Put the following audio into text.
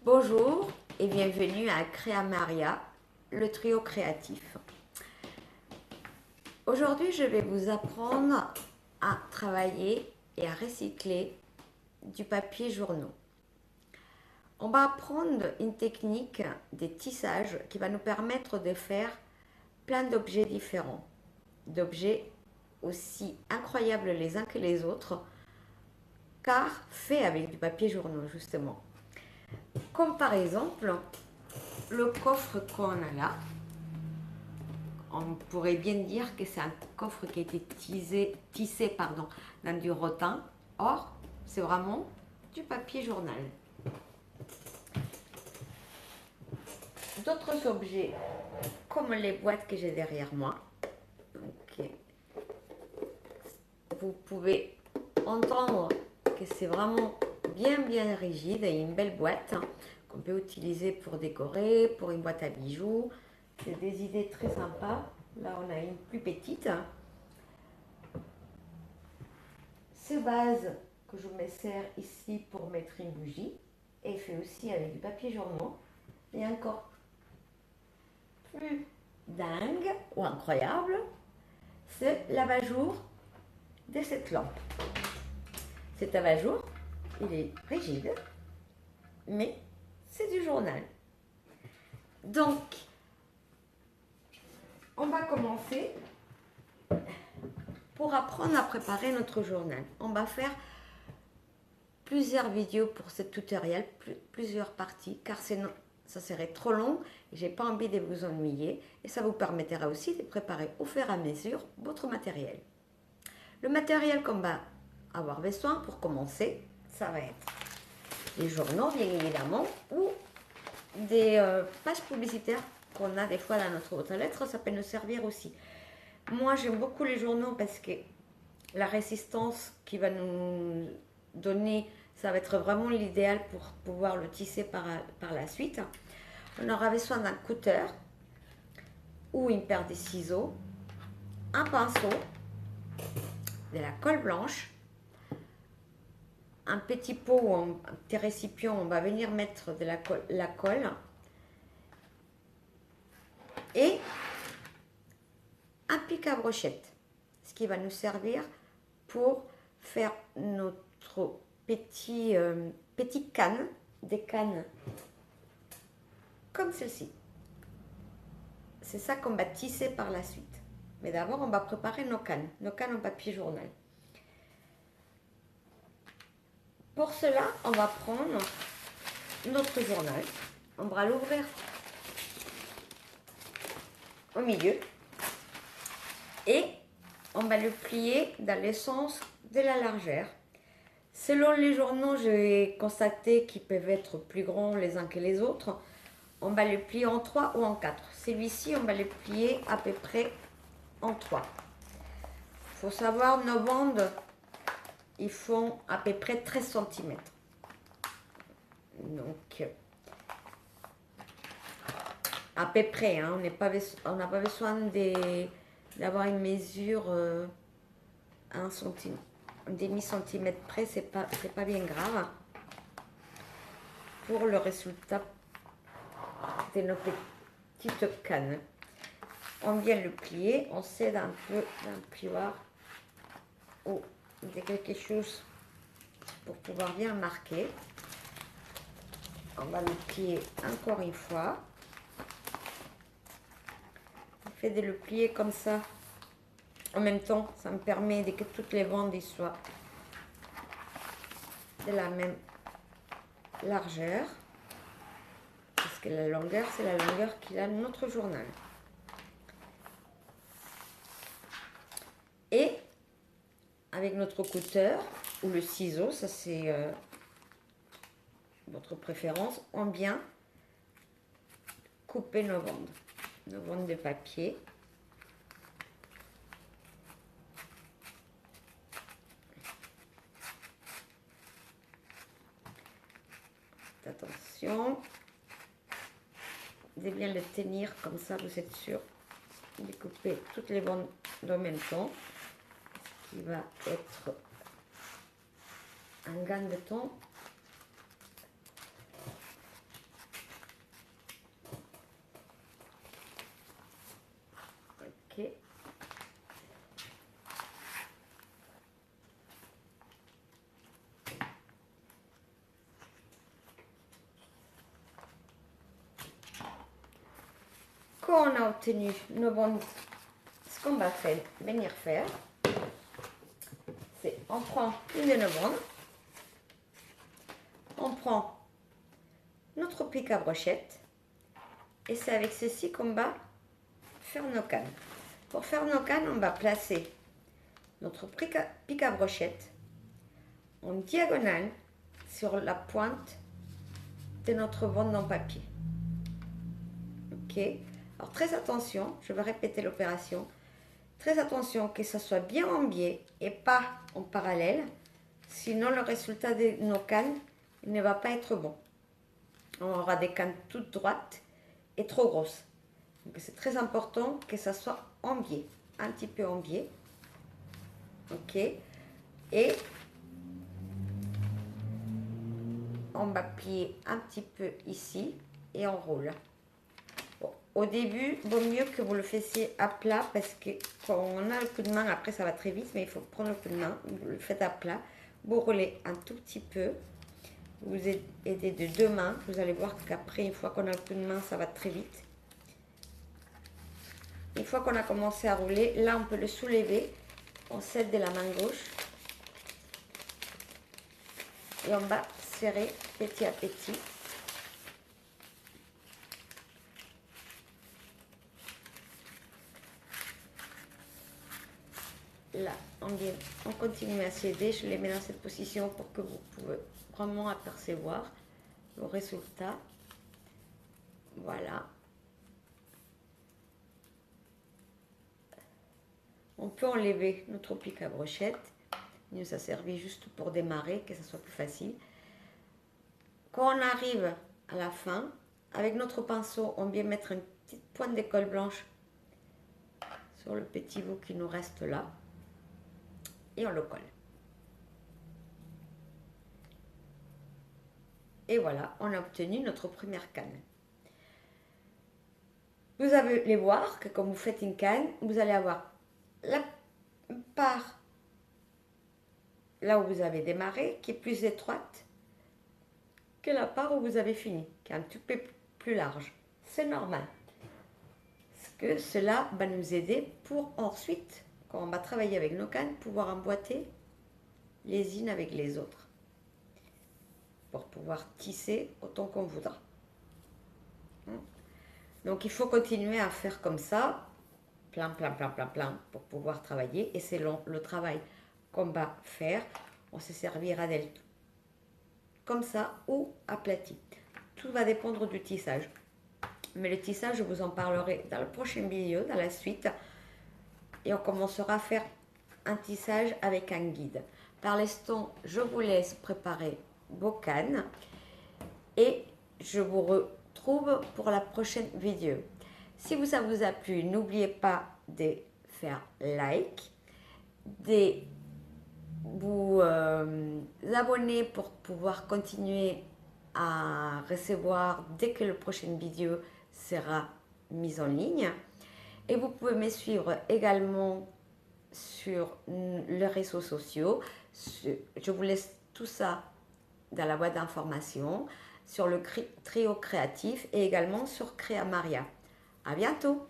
Bonjour et bienvenue à Créamaria, le trio créatif. Aujourd'hui, je vais vous apprendre à travailler et à recycler du papier journaux. On va apprendre une technique des tissages qui va nous permettre de faire plein d'objets différents, d'objets aussi incroyables les uns que les autres, car faits avec du papier journaux justement. Comme par exemple le coffre qu'on a là. On pourrait bien dire que c'est un coffre qui a été tissé dans du rotin. Or, c'est vraiment du papier journal. D'autres objets, comme les boîtes que j'ai derrière moi. Donc, vous pouvez entendre que c'est vraiment bien rigide et une belle boîte qu'on peut utiliser pour décorer, pour une boîte à bijoux. C'est des idées très sympas. Là, on a une plus petite. Ce vase que je me sers ici pour mettre une bougie est fait aussi avec du papier journaux. Et encore plus dingue ou incroyable, c'est l'abat-jour de cette lampe. Cet abat-jour, il est rigide, mais c'est du journal. Donc, on va commencer pour apprendre à préparer notre journal. On va faire plusieurs vidéos pour ce tutoriel, plusieurs parties, car sinon ça serait trop long et j'ai pas envie de vous ennuyer, et ça vous permettra aussi de préparer au fur et à mesure votre matériel. Le matériel qu'on va avoir besoin pour commencer, ça va être des journaux bien évidemment, ou des pages publicitaires qu'on a des fois dans notre boîte aux lettres, ça peut nous servir aussi. Moi j'aime beaucoup les journaux parce que la résistance qui va nous donner, ça va être vraiment l'idéal pour pouvoir le tisser par la suite. On aura besoin d'un cutter ou une paire de ciseaux, un pinceau, de la colle blanche, un petit pot ou un petit récipient, on va venir mettre de la colle et un pic à brochette, ce qui va nous servir pour faire notre petite canne, des cannes comme celle-ci. C'est ça qu'on va tisser par la suite. Mais d'abord, on va préparer nos cannes en papier journal. Pour cela, on va prendre notre journal, on va l'ouvrir au milieu et on va le plier dans le sens de la largeur. Selon les journaux, j'ai constaté qu'ils peuvent être plus grands les uns que les autres. On va le plier en 3 ou en 4. Celui-ci, on va le plier à peu près en 3. Il faut savoir, nos bandes, ils font à peu près 13 cm. Donc, à peu près, hein, on n'a pas besoin d'avoir une mesure 1 cm, un demi-centimètre près, c'est pas bien grave pour le résultat de nos petites cannes. On vient le plier, on cède un peu d'un plioir ou de quelque chose pour pouvoir bien marquer. On va le plier encore une fois. Le fait de le plier comme ça, en même temps, ça me permet que toutes les bandes soient de la même largeur. Parce que la longueur, c'est la longueur qu'il a notre journal. Et avec notre cutter ou le ciseau, ça c'est votre préférence, on vient couper nos bandes de papier. Attention de bien le tenir comme ça, vous êtes sûr de couper toutes les bandes en même temps, ce qui va être un gain de temps. quand on a obtenu nos bondes, ce qu'on va venir faire, c'est on prend une de nos bandes, on prend notre pic à brochette et c'est avec ceci qu'on va faire nos cannes. Pour faire nos cannes, on va placer notre pic à brochette en diagonale sur la pointe de notre bande en papier. Ok, alors très attention, je vais répéter l'opération. Très attention que ça soit bien en biais et pas en parallèle, sinon le résultat de nos cannes ne va pas être bon. On aura des cannes toutes droites et trop grosses. Donc c'est très important que ça soit en biais, un petit peu en biais. Ok, et on va plier un petit peu ici et on roule. Bon, au début, il vaut mieux que vous le fassiez à plat parce que quand on a le coup de main, après ça va très vite, mais il faut prendre le coup de main, vous le faites à plat, vous roulez un tout petit peu, vous aidez de deux mains, vous allez voir qu'après, une fois qu'on a le coup de main, ça va très vite. Une fois qu'on a commencé à rouler, là on peut le soulever, on cède de la main gauche et on va serrer petit à petit. Là, on continue à s'aider, je les mets dans cette position pour que vous pouvez vraiment apercevoir le résultat. Voilà. On peut enlever notre pic à brochette. Nous, ça servit juste pour démarrer, que ça soit plus facile. Quand on arrive à la fin, avec notre pinceau, on vient mettre une petite pointe de colle blanche sur le petit bout qui nous reste là. Et on le colle. Et voilà, on a obtenu notre première canne. Vous allez voir que quand vous faites une canne, vous allez avoir la part là où vous avez démarré qui est plus étroite que la part où vous avez fini, qui est un tout peu plus large. C'est normal. Parce que cela va nous aider pour ensuite, quand on va travailler avec nos cannes, pouvoir emboîter les unes avec les autres. Pour pouvoir tisser autant qu'on voudra. Donc il faut continuer à faire comme ça, plein, pour pouvoir travailler. Et selon le travail qu'on va faire, on se servira d'elle comme ça ou aplati. Tout va dépendre du tissage. Mais le tissage, je vous en parlerai dans le prochain vidéo, dans la suite. Et on commencera à faire un tissage avec un guide. Par l'instant, je vous laisse préparer vos cannes. Et je vous retrouve pour la prochaine vidéo. Si ça vous a plu, n'oubliez pas de faire like, de vous abonner pour pouvoir continuer à recevoir dès que la prochaine vidéo sera mise en ligne. Et vous pouvez me suivre également sur les réseaux sociaux. Je vous laisse tout ça dans la boîte d'informations, sur le trio créatif et également sur Créa Maria. À bientôt!